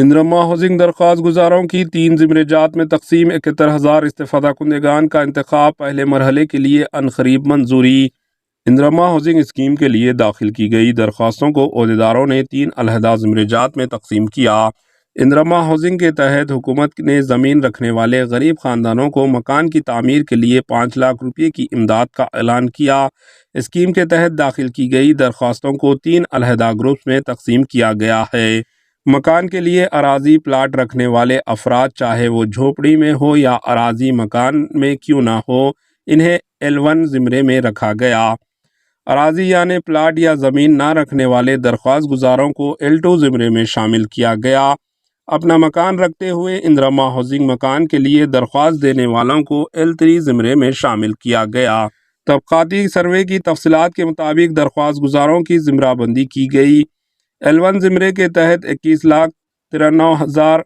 اندرما housing درخواست گزاروں کی 3 زمرے جات میں تقسیم 71,000 استفادہ کنندگان کا انتخاب پہلے مرحلے کے لیے عنقریب منظوری۔ اندرما ہاؤسنگ اسکیم کے لیے داخل کی گئی درخواستوں کو عہدیداروں نے 3 علیحدہ زمرے جات میں تقسیم کیا۔ اندرما ہاؤسنگ کے تحت حکومت نے زمین رکھنے والے غریب خاندانوں کو مکان کی تعمیر کے لیے 5 لاکھ روپے کی امداد کا اعلان کیا۔ اسکیم کے تحت داخل کی گئی درخواستوں کو 3 علیحدہ گروپس میں تقسیم کیا گیا ہے۔ مکان کے لیے اراضی پلاٹ رکھنے والے افراد چاہے وہ جھوپڑی میں ہو یا اراضی مکان میں کیوں نہ ہو، انہیں L1 زمرے میں رکھا گیا۔ اراضی یعنی پلاٹ یا زمین نہ رکھنے والے درخواست گزاروں کو L2 زمرے میں شامل کیا گیا۔ اپنا مکان رکھتے ہوئے اندرما ہاؤسنگ مکان کے لیے درخواست دینے والوں کو L3 زمرے میں شامل کیا گیا۔ طبقاتی سروے کی تفصیلات کے مطابق درخواست گزاروں کی زمرہ بندی کی گئی۔ L1 زمرے کے تحت 21,93,000،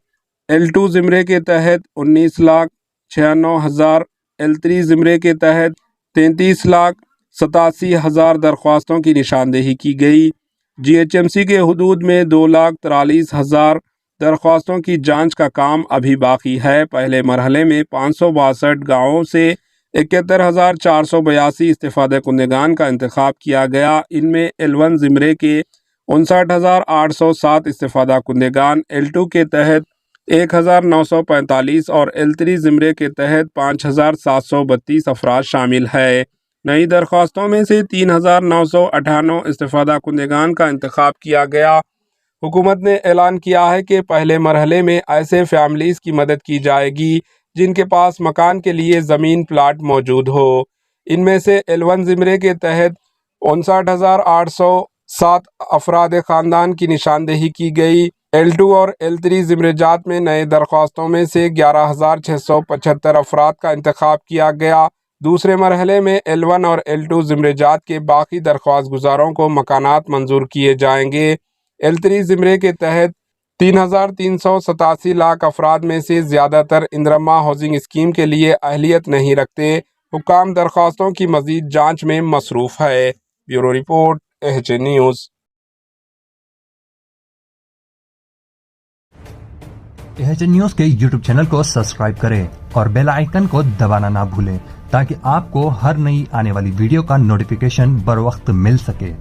L2 زمرے کے تحت 19,96,000، L3 زمرے کے تحت 33,87,000 درخواستوں کی نشاندہی کی گئی۔ GHMC کے حدود میں 2,43,000 درخواستوں کی جانچ کا کام ابھی باقی ہے۔ پہلے مرحلے میں 562 گاؤں سے 71,482 استفادہ کنندگان کا انتخاب کیا گیا۔ ان میں L1 زمرے کے 59,807 استفادہ کنندگان، L2 کے تحت 1,945 اور L3 زمرے کے تحت 5,732 افراد شامل ہیں۔ نئی درخواستوں میں سے 3,998 استفادہ کنندگان کا انتخاب کیا گیا۔ حکومت نے اعلان کیا ہے کہ پہلے مرحلے میں ایسے فیملیز کی مدد کی جائے گی جن کے پاس مکان کے لیے زمین پلاٹ موجود ہو۔ ان میں سے L1 زمرے کے تحت 59,807 افراد خاندان کی نشاندہی کی گئی۔ L2 اور L3 زمرے جات میں نئے درخواستوں میں سے 11,675 افراد کا انتخاب کیا گیا۔ دوسرے مرحلے میں L1 اور L2 زمرے جات کے باقی درخواست گزاروں کو مکانات منظور کیے جائیں گے۔ L3 زمرے کے تحت 3,387 لاکھ افراد میں سے زیادہ تر اندرما ہاؤسنگ اسکیم کے لیے اہلیت نہیں رکھتے۔ حکام درخواستوں کی مزید جانچ میں مصروف ہے۔ Bureau report AHN news. AHN news کے YouTube چینل کو سبسکرائب کریں اور بیل آئیکن کو دبانا نہ بھولیں تاکہ آپ کو ہر نئی آنے والی ویڈیو کا نوٹیفیکیشن بر وقت مل سکے۔